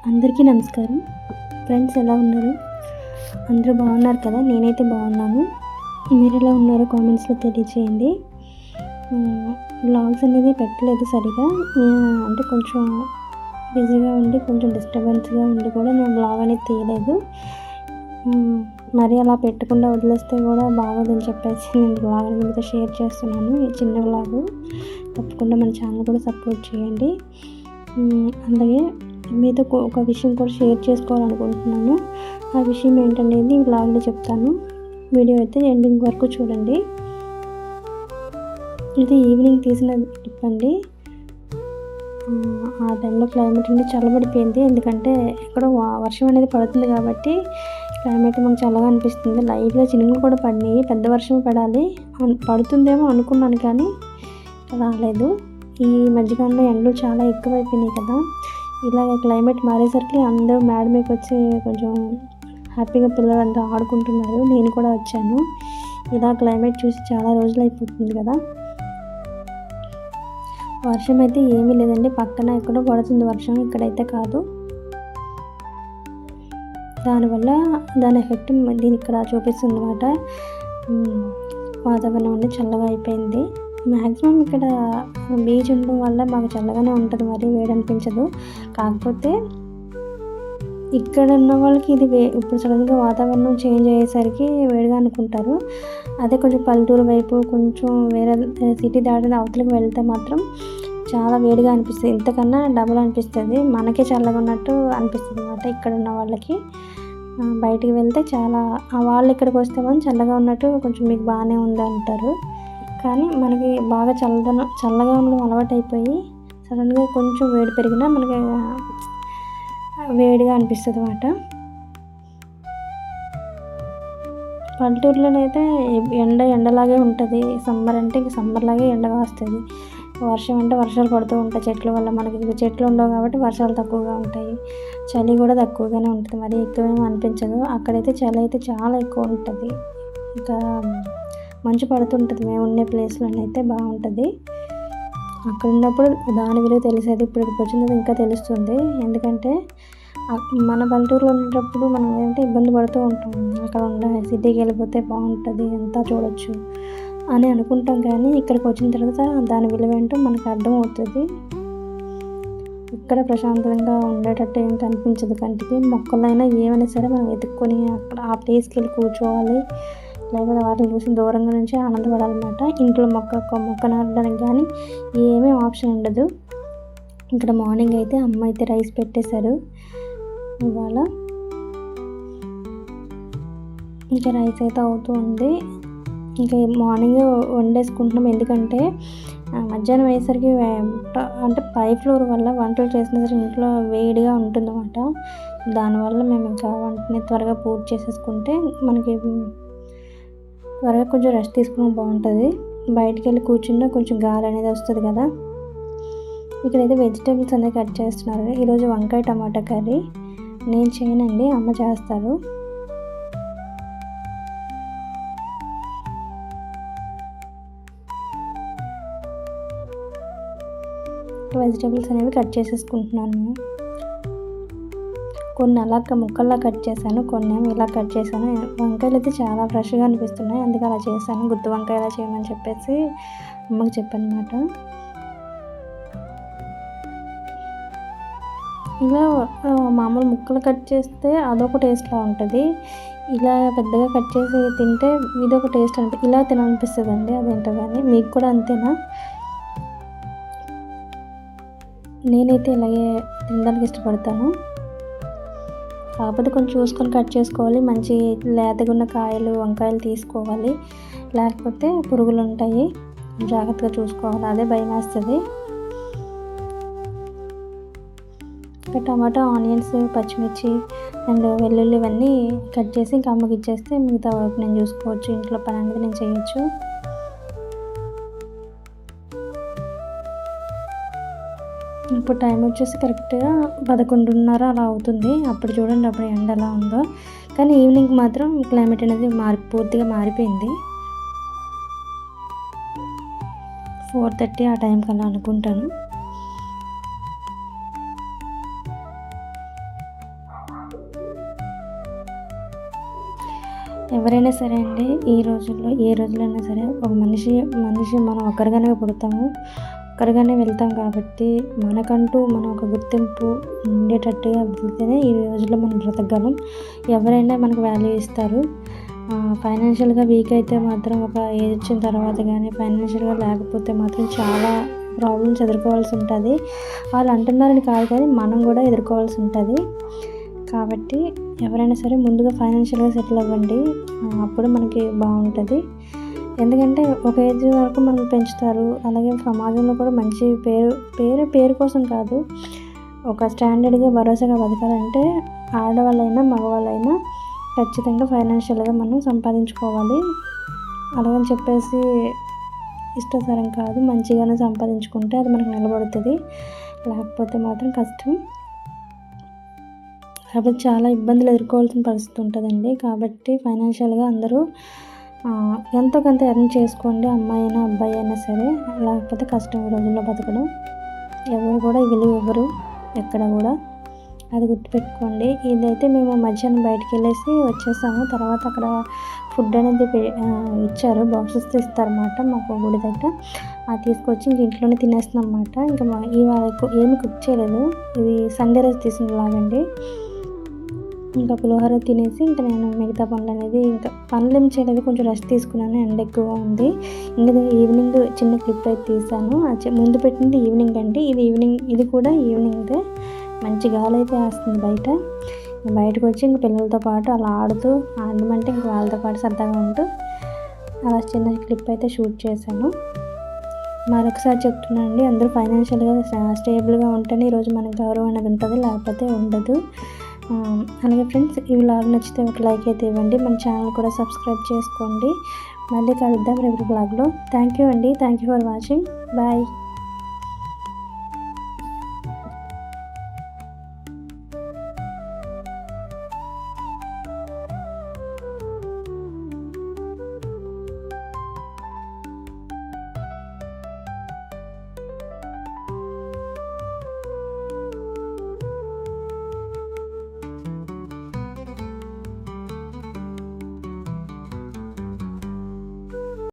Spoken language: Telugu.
అందరికీ నమస్కారం ఫ్రెండ్స్, ఎలా ఉన్నారు? అందరూ బాగున్నారు కదా? నేనైతే బాగున్నాను. మీరు ఎలా ఉన్నారో కామెంట్స్లో తెలియచేయండి. వ్లాగ్స్ అనేది పెట్టలేదు సరిగా, అంటే కొంచెం బిజీగా ఉండి కొంచెం డిస్టర్బెన్స్గా ఉండి కూడా నేను వ్లాగ్ అనేది తీయలేదు. మరి అలా పెట్టకుండా వదిలేస్తే కూడా బాగోదని చెప్పేసి నేను వ్లాగ్ అనేది మీతో షేర్ చేస్తున్నాను. ఈ చిన్న వ్లాగు తప్పకుండా మన ఛానల్ కూడా సపోర్ట్ చేయండి. అలాగే మీతో ఒక విషయం కూడా షేర్ చేసుకోవాలనుకుంటున్నాను. ఆ విషయం ఏంటనేది ఈ వ్లాగ్లో చెప్తాను. వీడియో అయితే ఎండింగ్ వరకు చూడండి. ఇది ఈవినింగ్ తీసిన క్లిప్ అండి. ఆ టైంలో క్లైమేట్ అనేది చల్లబడిపోయింది, ఎందుకంటే ఎక్కడో వర్షం అనేది పడుతుంది కాబట్టి క్లైమేట్ మాకు చల్లగా అనిపిస్తుంది. లైట్గా చినుకులు కూడా పడినాయి. పెద్ద వర్షం పడుతుందేమో అనుకున్నాను, కానీ రాలేదు. ఈ మధ్యకాలంలో ఎండలు చాలా ఎక్కువైపోయినాయి కదా. ఇలాగ క్లైమేట్ మారేసరికి అందరూ మేడ మీదకి వచ్చి కొంచెం హ్యాపీగా పిల్లలంతా ఆడుకుంటున్నారు. నేను కూడా వచ్చాను. ఇలా క్లైమేట్ చూసి చాలా రోజులు అయిపోతుంది కదా. వర్షం అయితే ఏమీ లేదండి, పక్కన ఎక్కడో పడుతుంది వర్షం, ఇక్కడైతే కాదు. దానివల్ల దాని ఎఫెక్ట్ దీని ఇక్కడ చూపిస్తుంది అన్నమాట. వాతావరణం అనేది చల్లగా అయిపోయింది. మ్యాక్సిమం ఇక్కడ బీచ్ ఉండడం వల్ల మాకు చల్లగానే ఉంటుంది, మరి వేడి అనిపించదు. కాకపోతే ఇక్కడ ఉన్న వాళ్ళకి ఇది ఇప్పుడు సడన్గా వాతావరణం చేంజ్ అయ్యేసరికి వేడిగా అనుకుంటారు. అదే కొంచెం పల్లెటూరు వైపు కొంచెం వేరే సిటీ దాటిన అవతలకి వెళ్తే మాత్రం చాలా వేడిగా అనిపిస్తుంది. ఇంతకన్నా డబుల్ అనిపిస్తుంది, మనకే చల్లగా ఉన్నట్టు అనిపిస్తుంది అన్నమాట. ఇక్కడ ఉన్న వాళ్ళకి బయటికి వెళ్తే చాలా వాళ్ళు ఇక్కడికి వస్తే మనం చల్లగా ఉన్నట్టు కొంచెం మీకు బాగానే ఉంది అంటారు. కానీ మనకి బాగా చల్లగా ఉండడం అలవాటు అయిపోయి సడన్గా కొంచెం వేడి పెరిగినా మనకి వేడిగా అనిపిస్తుంది అన్నమాట. పల్లెటూరులోనైతే ఎండలాగే ఉంటుంది. సమ్మర్ అంటే సమ్మర్లాగే ఎండ కాస్తుంది. వర్షం అంటే వర్షాలు పడుతూ ఉంటాయి చెట్ల వల్ల. మనకి చెట్లు ఉండవు కాబట్టి వర్షాలు తక్కువగా ఉంటాయి, చలి కూడా తక్కువగానే ఉంటుంది, మరి ఎక్కువేమో అనిపించదు. అక్కడైతే చలి అయితే చాలా ఎక్కువ ఉంటుంది. ఇంకా మంచు పడుతుంటుంది మేము ఉండే ప్లేస్లోనైతే బాగుంటుంది. అక్కడ ఉన్నప్పుడు దాని విలువ తెలిసేది, ఇప్పుడు ఇక్కడికి వచ్చినది ఇంకా తెలుస్తుంది. ఎందుకంటే మన పల్లెటూరులో ఉండేటప్పుడు మనం ఏంటంటే ఇబ్బంది పడుతూ ఉంటాం, అక్కడ సిటీకి వెళ్ళిపోతే బాగుంటుంది అంతా చూడొచ్చు అని అనుకుంటాం. కానీ ఇక్కడికి వచ్చిన తర్వాత దాని విలువ ఏంటో మనకు అర్థమవుతుంది. ఇక్కడ ప్రశాంతంగా ఉండేటట్టు ఏం కనిపించదు కంటికి. మొక్కలైనా ఏమైనా సరే మనం వెతుక్కొని అక్కడ ఆ ప్లేస్కి వెళ్ళి కూర్చోవాలి, లేకపోతే వాటిని చూసి దూరంగా నుంచి ఆనందపడాలన్నమాట. ఇంట్లో మొక్క నాటడానికి కానీ ఏమీ ఆప్షన్ ఉండదు. ఇక్కడ మార్నింగ్ అయితే అమ్మ అయితే రైస్ పెట్టేశారు. ఇవాళ ఇంకా రైస్ అయితే అవుతూ ఉంది. ఇంకా మార్నింగ్ వండేసుకుంటున్నాం, ఎందుకంటే మధ్యాహ్నం అయ్యేసరికి అంటే పై ఫ్లోర్ వల్ల వంటలు చేసిన సరే ఇంట్లో వేడిగా ఉంటుందన్నమాట. దానివల్ల మేము ఇంకా వంటని త్వరగా పూర్తి చేసేసుకుంటే మనకి త్వరగా కొంచెం రెస్ట్ తీసుకుని బాగుంటుంది. బయటికి వెళ్ళి కూర్చున్నా కొంచెం గాలి అనేది వస్తుంది కదా. ఇక్కడైతే వెజిటేబుల్స్ అనేది కట్ చేస్తున్నారు. ఈరోజు వంకాయ టమాటా కర్రీ నేను చేయనండి, అమ్మ చేస్తారు. వెజిటేబుల్స్ అనేవి కట్ చేసేసుకుంటున్నాను. కొన్ని అలా ముక్కల్లా కట్ చేశాను, కొన్ని ఏమో ఇలా కట్ చేశాను. వంకాయలు అయితే చాలా ఫ్రెష్గా అనిపిస్తున్నాయి, అందుకే అలా చేశాను. గుత్తి వంకాయ ఎలా చేయమని చెప్పేసి అమ్మకి చెప్పాను అన్నమాట. ఇలా మామూలు ముక్కలు కట్ చేస్తే అదొక టేస్ట్లా ఉంటుంది, ఇలా పెద్దగా కట్ చేసి తింటే ఇదొక టేస్ట్ ఇలా తినాలనిపిస్తుంది అండి. అదేంటో కానీ మీకు కూడా అంతేనా? నేనైతే ఇలాగే తినడానికి ఇష్టపడతాను. కాకపోతే కొంచెం చూసుకొని కట్ చేసుకోవాలి, మంచి లేతగా ఉన్న కాయలు వంకాయలు తీసుకోవాలి, లేకపోతే పురుగులు ఉంటాయి, జాగ్రత్తగా చూసుకోవాలి. అదే భయం వేస్తుంది. టమాటా, ఆనియన్స్, పచ్చిమిర్చి అండ్ వెల్లుల్లి ఇవన్నీ కట్ చేసి ఇంకా అమ్మకి ఇచ్చేస్తే మిగతా వర్క్ నేను చూసుకోవచ్చు, ఇంట్లో పని అనేది నేను చేయొచ్చు. ఇప్పుడు టైం వచ్చేసి కరెక్ట్గా 11:30 అలా అవుతుంది. అప్పుడు చూడండి, అప్పుడు ఎండ ఎలా ఉందో. కానీ ఈవినింగ్ మాత్రం క్లైమేట్ అనేది పూర్తిగా మారిపోయింది. 4:30 ఆ టైంకి అలా అనుకుంటాను. ఎవరైనా సరే అండి, ఈ రోజుల్లో ఏ రోజులైనా సరే ఒక మనిషి మనం ఒక్కరిగానే పుడతాము, ఒక్కరిగానే వెళ్తాం కాబట్టి మనకంటూ మనం ఒక గుర్తింపు ఉండేటట్టుగా వెళ్తేనే ఈ రోజుల్లో మనం బ్రతకగలం. ఎవరైనా మనకు వాల్యూ ఇస్తారు. ఫైనాన్షియల్గా వీక్ అయితే మాత్రం ఒక ఏజ్ వచ్చిన తర్వాత కానీ ఫైనాన్షియల్గా లేకపోతే మాత్రం చాలా ప్రాబ్లమ్స్ ఎదుర్కోవాల్సి ఉంటుంది. వాళ్ళు అంటున్నారని కాదు కానీ మనం కూడా ఎదుర్కోవాల్సి ఉంటుంది. కాబట్టి ఎవరైనా సరే ముందుగా ఫైనాన్షియల్గా సెటిల్ అవ్వండి, అప్పుడు మనకి బాగుంటుంది. ఎందుకంటే ఒక ఏజ్ వరకు మనం పెంచుతారు. అలాగే సమాజంలో కూడా మంచి పేరు కోసం కాదు, ఒక స్టాండర్డ్గా భరోసాగా బతకాలంటే ఆడవాళ్ళైనా మగవాళ్ళైనా ఖచ్చితంగా ఫైనాన్షియల్గా మనం సంపాదించుకోవాలి. అలాగని చెప్పేసి ఇష్టాసారం కాదు, మంచిగానే సంపాదించుకుంటే అది మనకు నిలబడుతుంది. లేకపోతే మాత్రం కష్టం. కాబట్టి చాలా ఇబ్బందులు ఎదుర్కోవాల్సిన పరిస్థితి ఉంటుందండి. కాబట్టి ఫైనాన్షియల్గా అందరూ ఎంతో కొంత ఎర్న్ చేసుకోండి, అమ్మాయి అయినా అబ్బాయి అయినా సరే. లేకపోతే కష్టం ఈ రోజుల్లో బతకడం. ఎవరు కూడా విలువ ఇవ్వరు ఎక్కడ కూడా, అది గుర్తుపెట్టుకోండి. ఇదైతే మేము మధ్యాహ్నం బయటికి వెళ్ళేసి వచ్చేసాము. తర్వాత అక్కడ ఫుడ్ అనేది ఇచ్చారు, బాక్సెస్తో ఇస్తారన్నమాట మాకు గుడి దగ్గర. అది తీసుకొచ్చి ఇంక ఇంట్లోనే తినేస్తున్నాం అన్నమాట. ఇంకా ఇవాళ ఏమి కుక్ చేయలేదు, ఇది సండే రోజు తీసిన లాగండి. ఇంకా పులిహోర తినేసి ఇంకా నేను మిగతా పనులు అనేది ఇంకా పనులు ఏం చేయలేదు, కొంచెం రెస్ట్ తీసుకున్నాను, ఎండ ఎక్కువగా ఉంది. ఇంకా ఈవినింగ్ చిన్న క్లిప్ అయితే తీసాను. ముందు పెట్టింది ఈవినింగ్ అండి, ఇది కూడా ఈవినింగ్దే. మంచి గాలి అయితే వేస్తుంది బయట. బయటకు వచ్చి ఇంక పిల్లలతో పాటు అలా ఆడమంటే ఇంక వాళ్ళతో పాటు సరదాగా ఉంటూ అలా చిన్న క్లిప్ అయితే షూట్ చేశాను. మరొకసారి చెప్తున్నానండి, అందరూ ఫైనాన్షియల్గా స్టేబుల్గా ఉంటేనే ఈరోజు మనకు గౌరవం అనేది ఉంటుంది, లేకపోతే ఉండదు. అలాగే ఫ్రెండ్స్, ఈ వ్లాగ్ నచ్చితే ఒక లైక్ అయితే ఇవ్వండి, మన ఛానల్ కూడా సబ్స్క్రైబ్ చేసుకోండి. మళ్ళీ కలుద్దాం రేపు వ్లాగ్లో. థ్యాంక్ యూ అండి, thank you for watching. Bye.